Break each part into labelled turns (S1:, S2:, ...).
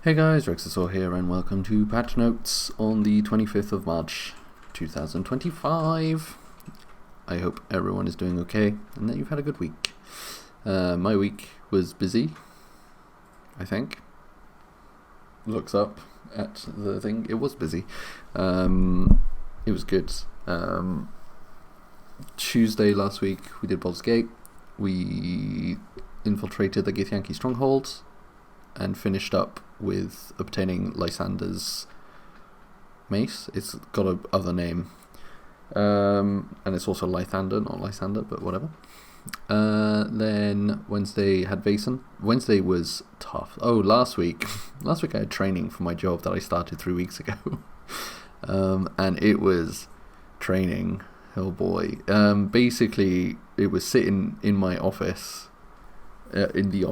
S1: Hey guys, Rexasaur here and welcome to Patch Notes on the 25th of March 2025. I hope everyone is doing okay and that you've had a good week. My week was busy, I think. Looks up at the thing, it was busy. It was good. Tuesday last week we did Baldur's Gate. We infiltrated the Githyanki strongholds and finished up with obtaining Lysander's mace. It's got a other name, and it's also Lythander, not Lysander, but whatever. Then Wednesday had Vaesen. Wednesday was tough. Oh, last week I had training for my job that I started 3 weeks ago, and it was training. Oh boy. Basically, it was sitting in my office, in the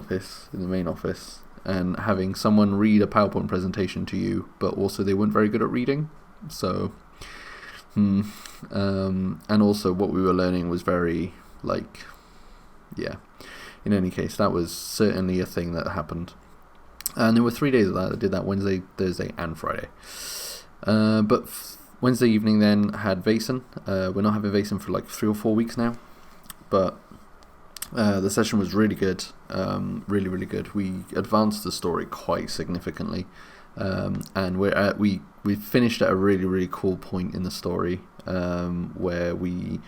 S1: main office, and having someone read a PowerPoint presentation to you, but also they weren't very good at reading. So, and also what we were learning was very, in any case, that was certainly a thing that happened. And there were 3 days of that. I did that Wednesday, Thursday, and Friday. But Wednesday evening then had Vaesen. We're not having Vaesen for 3 or 4 weeks now, but the session was really good, really good. We advanced the story quite significantly, and we finished at a really cool point in the story, where we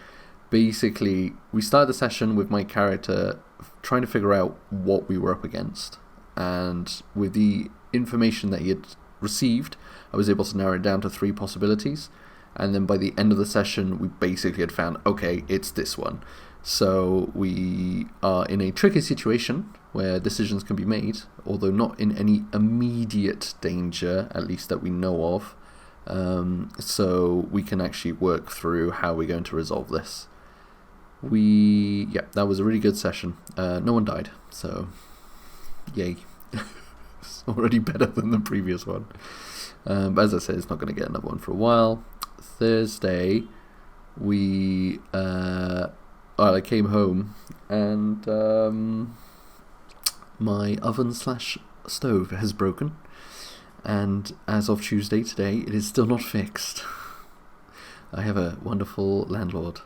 S1: started the session with my character trying to figure out what we were up against, and with the information that he had received, I was able to narrow it down to 3 possibilities, and then by the end of the session we basically had found, okay, it's this one. So we are in a tricky situation where decisions can be made, although not in any immediate danger, at least that we know of. So we can actually work through how we're going to resolve this. That was a really good session. No one died, so yay. It's already better than the previous one. But as I said, it's not going to get another one for a while. Thursday, I came home and my oven/stove has broken, and as of Tuesday today it is still not fixed. I have a wonderful landlord,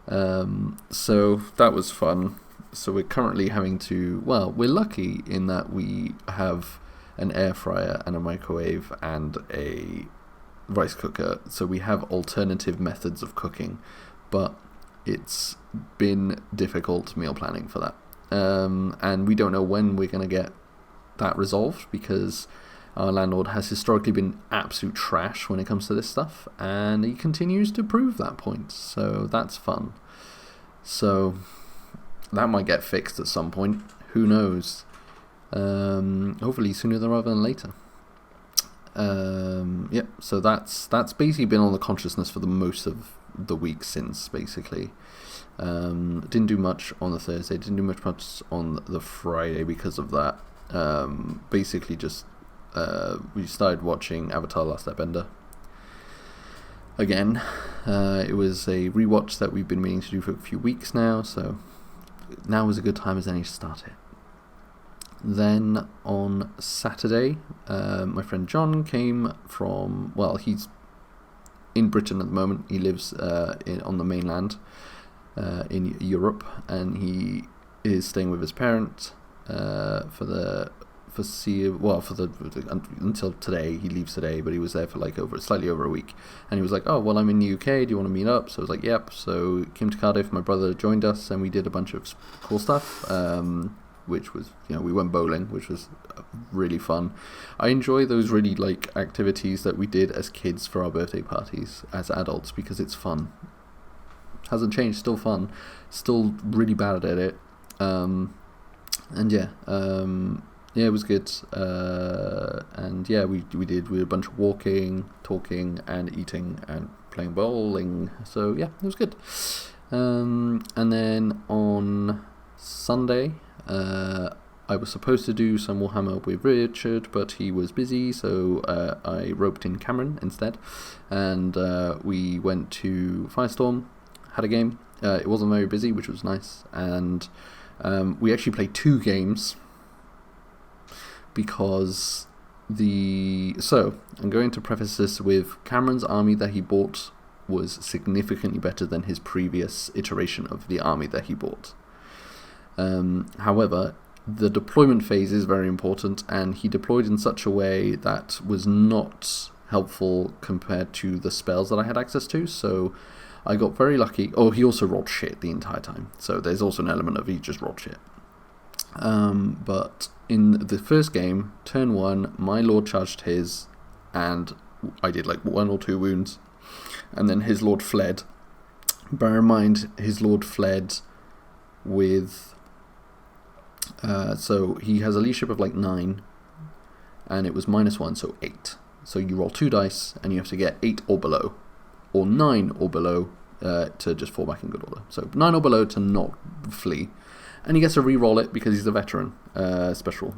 S1: so that was fun. So we're currently having to, we're lucky in that we have an air fryer and a microwave and a rice cooker, so we have alternative methods of cooking, but it's been difficult meal planning for that. And we don't know when we're going to get that resolved, because our landlord has historically been absolute trash when it comes to this stuff, and he continues to prove that point, so that's fun. So that might get fixed at some point, who knows. Hopefully sooner rather than later. So that's basically been on the consciousness for the most of the week since, basically. Didn't do much on the Thursday, didn't do much on the Friday because of that. Basically just we started watching Avatar: Last Airbender again. It was a rewatch that we've been meaning to do for a few weeks now, so now was a good time as any to start it. Then on Saturday, my friend John came from, he's in Britain at the moment. He lives on the mainland in Europe, and he is staying with his parents until today. He leaves today, but he was there for slightly over a week, and he was like, oh well, I'm in the UK, do you want to meet up? So I was like, yep. So came to Cardiff, my brother joined us, and we did a bunch of cool stuff, which was, we went bowling, which was really fun. I enjoy those really activities that we did as kids for our birthday parties as adults, because it's fun. Hasn't changed, still fun, still really bad at it. It was good. We did a bunch of walking, talking, and eating, and playing bowling. So yeah, it was good. And then on Sunday, I was supposed to do some Warhammer with Richard, but he was busy, so I roped in Cameron instead, and we went to Firestorm, had a game. It wasn't very busy, which was nice, and we actually played 2 games because So I'm going to preface this with Cameron's army that he bought was significantly better than his previous iteration of the army that he bought. However, the deployment phase is very important, and he deployed in such a way that was not helpful compared to the spells that I had access to, so I got very lucky. Oh, he also rolled shit the entire time, so there's also an element of he just rolled shit. But in the first game, turn 1, my lord charged his, and I did like 1 or 2 wounds, and then his lord fled. Bear in mind, his lord fled with... so he has a leadership of like 9, and it was -1, so 8. So you roll 2 dice, and you have to get 8 or below, or 9 or below, to just fall back in good order. So 9 or below to not flee. And he gets to re-roll it because he's a veteran special.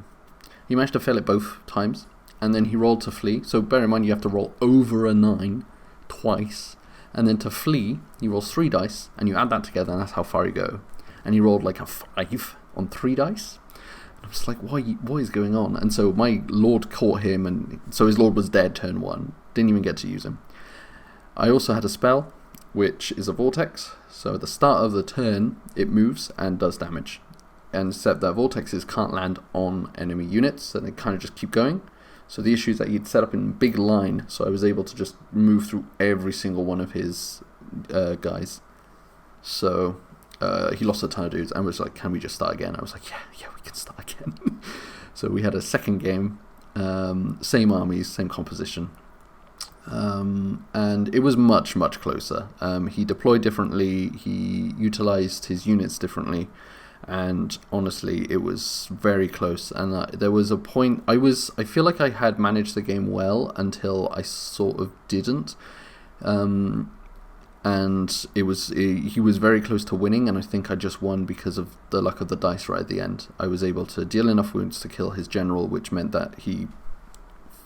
S1: He managed to fail it both times, and then he rolled to flee. So bear in mind, you have to roll over a 9 twice, and then to flee, he rolls 3 dice, and you add that together, and that's how far you go. And he rolled like a 5 on 3 dice. I'm just like, what is going on? And so my lord caught him, and so his lord was dead turn 1. Didn't even get to use him. I also had a spell, which is a vortex. So at the start of the turn, it moves and does damage. And except that vortexes can't land on enemy units, and they kind of just keep going. So the issue is that he'd set up in a big line, so I was able to just move through every single one of his guys. So... he lost a ton of dudes and was like, can we just start again? I was like, yeah, we can start again. So we had a second game, same armies, same composition, and it was much, much closer. He deployed differently, he utilized his units differently, and honestly, it was very close. And there was a point, I feel like I had managed the game well until I sort of didn't. And he was very close to winning, and I think I just won because of the luck of the dice right at the end. I was able to deal enough wounds to kill his general, which meant that he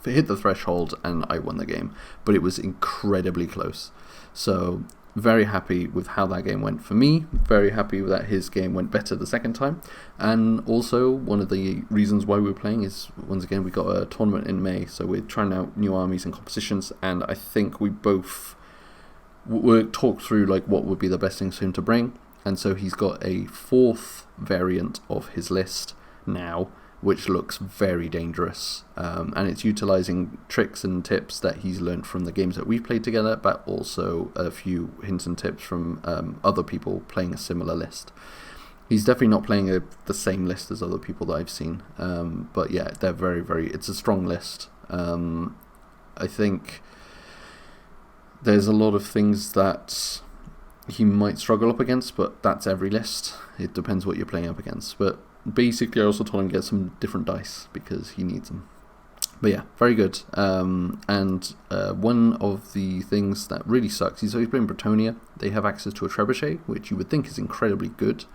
S1: hit the threshold and I won the game. But it was incredibly close. So very happy with how that game went for me. Very happy that his game went better the second time. And also, one of the reasons why we were playing is, once again, we got a tournament in May, so we're trying out new armies and compositions, and I think we both... we'll talk through like what would be the best things for him to bring, and so he's got a 4th variant of his list now, which looks very dangerous, and it's utilizing tricks and tips that he's learned from the games that we've played together, but also a few hints and tips from other people playing a similar list. He's definitely not playing the same list as other people that I've seen, but yeah, they're it's a strong list. I think there's a lot of things that he might struggle up against, but that's every list. It depends what you're playing up against. But basically, I also told him to get some different dice because he needs them. But yeah, very good. And one of the things that really sucks is, so he's playing Bretonia. They have access to a trebuchet, which you would think is incredibly good.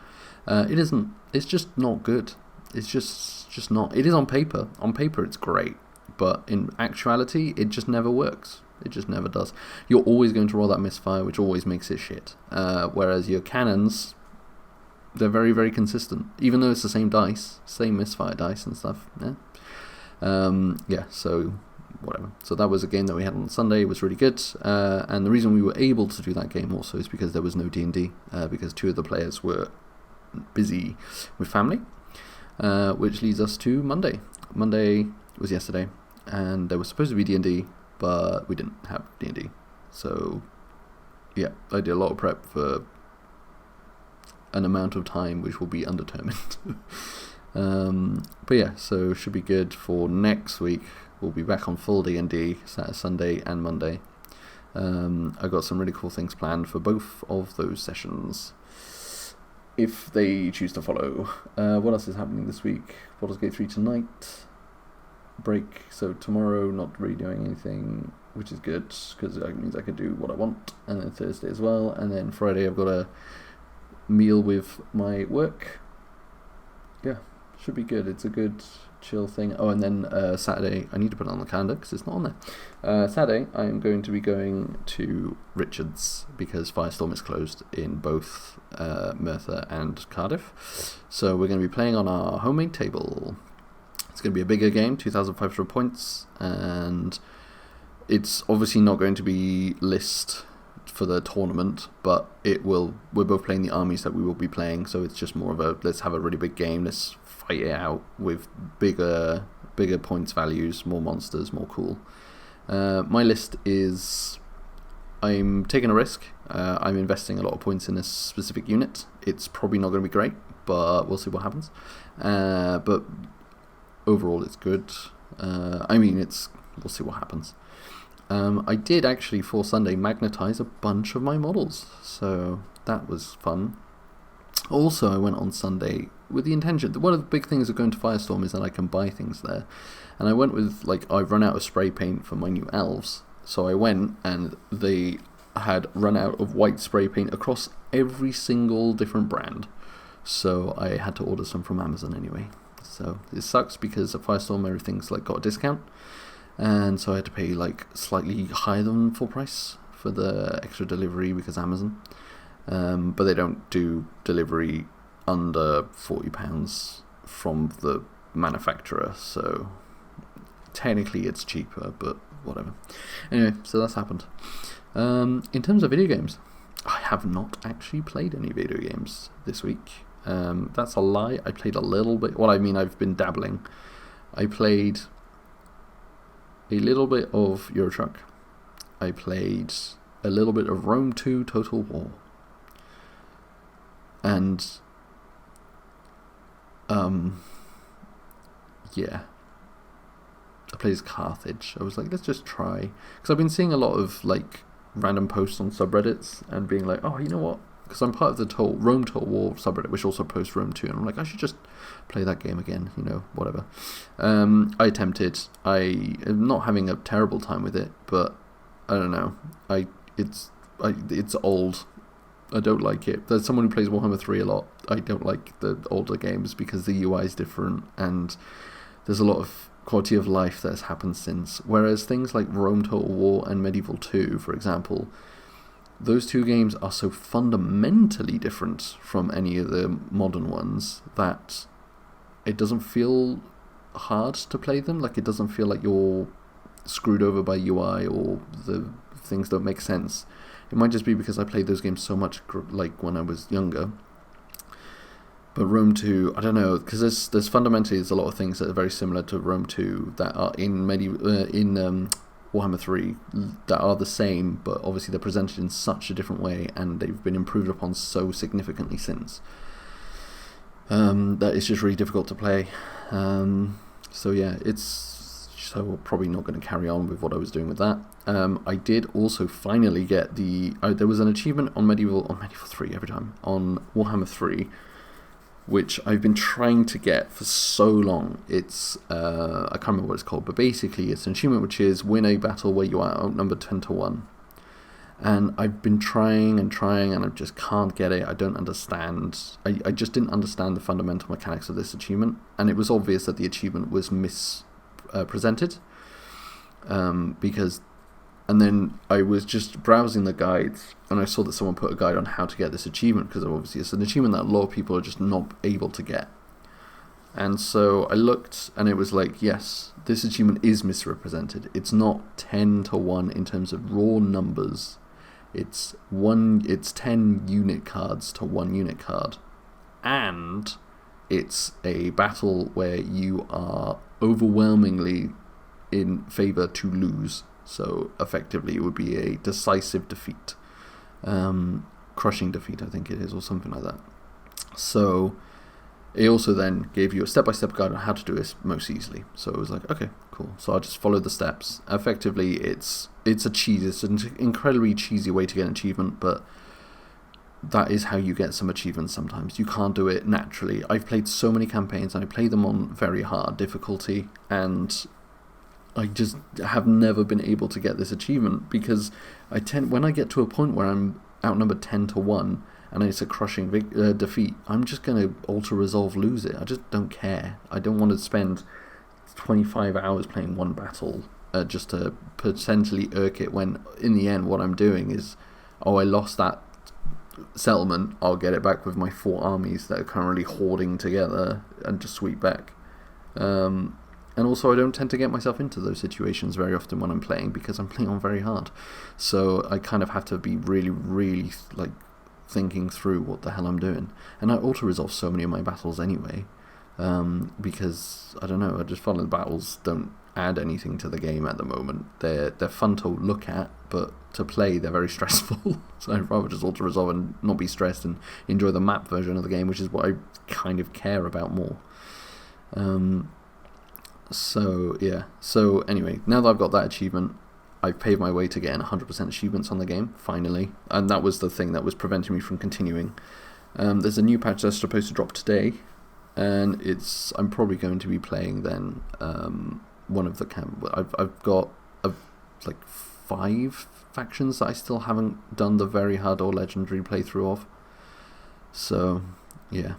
S1: It isn't. It's just not good. It's just not. It is on paper. On paper, it's great. But in actuality, it just never works. It just never does. You're always going to roll that misfire, which always makes it shit. Whereas your cannons, they're very, very consistent. Even though it's the same dice, same misfire dice and stuff. Yeah, so whatever. So that was a game that we had on Sunday. It was really good. And the reason we were able to do that game also is because there was no D&D. Because 2 of the players were busy with family. Which leads us to Monday. Monday was yesterday. And there was supposed to be D&D. But we didn't have D&D. So, yeah, I did a lot of prep for an amount of time which will be undetermined. But yeah, so should be good for next week. We'll be back on full D&D, Saturday, Sunday and Monday. I've got some really cool things planned for both of those sessions, if they choose to follow. What else is happening this week? Baldur's Gate 3 tonight. Break, so tomorrow not really doing anything, which is good because it means I could do what I want, and then Thursday as well, and then Friday I've got a meal with my work. Yeah, should be good. It's a good chill thing. Oh, and then Saturday, I need to put it on the calendar because it's not on there. Saturday I am going to be going to Richard's because Firestorm is closed in both Merthyr and Cardiff, so we're going to be playing on our homemade table. It's going to be a bigger game, 2,500 points, and it's obviously not going to be list for the tournament, but we're both playing the armies that we will be playing, so it's just more of a, let's have a really big game, let's fight it out with bigger points values, more monsters, more cool. My list is, I'm taking a risk. I'm investing a lot of points in a specific unit. It's probably not going to be great, but we'll see what happens. But overall it's good. We'll see what happens. I did actually for Sunday magnetize a bunch of my models, so that was fun. Also, I went on Sunday with the intention that one of the big things of going to Firestorm is that I can buy things there, and I went with, like, I've run out of spray paint for my new elves, so I went and they had run out of white spray paint across every single different brand, so I had to order some from Amazon anyway. So it sucks because at Firestorm everything's like got a discount, and so I had to pay like slightly higher than full price for the extra delivery because Amazon. But they don't do delivery under £40 from the manufacturer, so technically it's cheaper, but whatever. Anyway, so that's happened. In terms of video games, I have not actually played any video games this week. That's a lie. I played a little bit. Well, I mean, I've been dabbling. I played a little bit of Euro Truck. I played a little bit of Rome 2 Total War. And, yeah. I played as Carthage. I was like, let's just try. Because I've been seeing a lot of, like, random posts on subreddits and being like, oh, you know what? Because I'm part of the Rome Total War subreddit, which also posts Rome 2, and I'm like, I should just play that game again, whatever. I attempted. I am not having a terrible time with it, but I don't know. It's old. I don't like it. There's someone who plays Warhammer 3 a lot. I don't like the older games because the UI is different, and there's a lot of quality of life that's happened since. Whereas things like Rome Total War and Medieval 2, for example, those two games are so fundamentally different from any of the modern ones that it doesn't feel hard to play them. Like, it doesn't feel like you're screwed over by UI or the things don't make sense. It might just be because I played those games so much like when I was younger. But Rome 2, I don't know, because there's fundamentally a lot of things that are very similar to Rome 2 that are in Warhammer 3 that are the same, but obviously they're presented in such a different way, and they've been improved upon so significantly since that it's just really difficult to play. So yeah, so probably not going to carry on with what I was doing with that. I did also finally get there was an achievement on Medieval 3 every time, on Warhammer 3, which I've been trying to get for so long. It's, I can't remember what it's called, but basically it's an achievement which is win a battle where you are outnumbered 10-1. And I've been trying and I just can't get it. I don't understand. I just didn't understand the fundamental mechanics of this achievement, and it was obvious that the achievement was mispresented. And then I was just browsing the guides, and I saw that someone put a guide on how to get this achievement, because obviously it's an achievement that a lot of people are just not able to get. And so I looked, and it was like, yes, this achievement is misrepresented. It's not 10-1 in terms of raw numbers. It's 10 unit cards to 1 unit card. And it's a battle where you are overwhelmingly in favor to lose. So effectively it would be a decisive defeat. Crushing defeat, I think it is, or something like that. So it also then gave you a step-by-step guide on how to do this most easily. So it was like, okay, cool. So I just followed the steps. Effectively, it's an incredibly cheesy way to get an achievement, but that is how you get some achievements sometimes. You can't do it naturally. I've played so many campaigns, and I play them on very hard difficulty, and I just have never been able to get this achievement, because when I get to a point where I'm outnumbered 10-1 and it's a crushing defeat, I'm just going to alter resolve lose it. I just don't care. I don't want to spend 25 hours playing one battle just to potentially irk it, when in the end what I'm doing is, I lost that settlement, I'll get it back with my 4 armies that are currently hoarding together and just sweep back. And also, I don't tend to get myself into those situations very often when I'm playing, because I'm playing on very hard. So I kind of have to be really, really like thinking through what the hell I'm doing. And I auto-resolve so many of my battles anyway, because I don't know, I just find the battles don't add anything to the game at the moment. They're fun to look at, but to play they're very stressful. So I'd rather just auto-resolve and not be stressed and enjoy the map version of the game, which is what I kind of care about more. So yeah, so anyway, now that I've got that achievement, I've paved my way to getting 100% achievements on the game, finally, and that was the thing that was preventing me from continuing. There's a new patch that's supposed to drop today, and I'm probably going to be playing then one of the I've got like 5 factions that I still haven't done the very hard or legendary playthrough of. So yeah,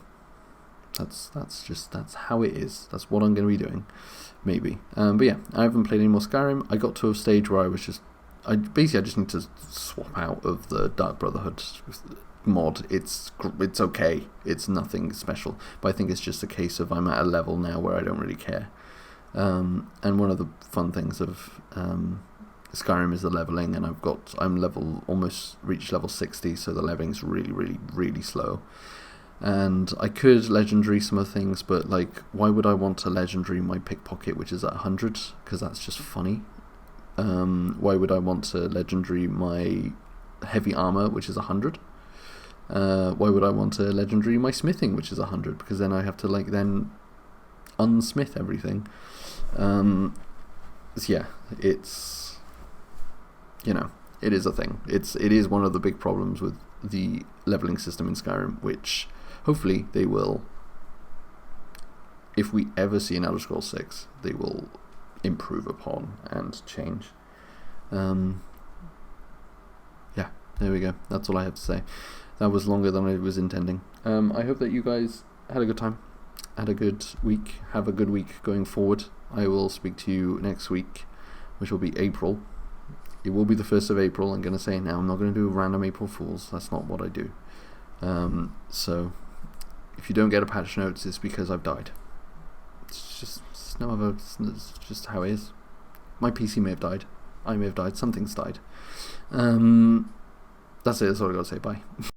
S1: that's how it is. That's what I'm going to be doing, maybe. But yeah, I haven't played any more Skyrim. I got to a stage where I just need to swap out of the Dark Brotherhood mod. It's okay. It's nothing special. But I think it's just a case of I'm at a level now where I don't really care. And one of the fun things of Skyrim is the leveling, and I'm almost reached level 60, so the leveling's really, really, really slow. And I could legendary some of the things, but like, why would I want to legendary my pickpocket, which is at 100? Because that's just funny. Why would I want to legendary my heavy armor, which is 100? Why would I want to legendary my smithing, which is 100? Because then I have to then unsmith everything. So yeah, it's, it is a thing. It is one of the big problems with the leveling system in Skyrim, which hopefully they will, if we ever see an Elder Scrolls 6, they will improve upon and change. Yeah, there we go. That's all I have to say. That was longer than I was intending. I hope that you guys had a good time, had a good week, have a good week going forward. I will speak to you next week, which will be April. It will be the 1st of April. I'm going to say it now. I'm not going to do random April Fools. That's not what I do. So if you don't get a patch notes, it's because I've died. It's just how it is. My PC may have died. I may have died. Something's died. That's it. That's all I got to say. Bye.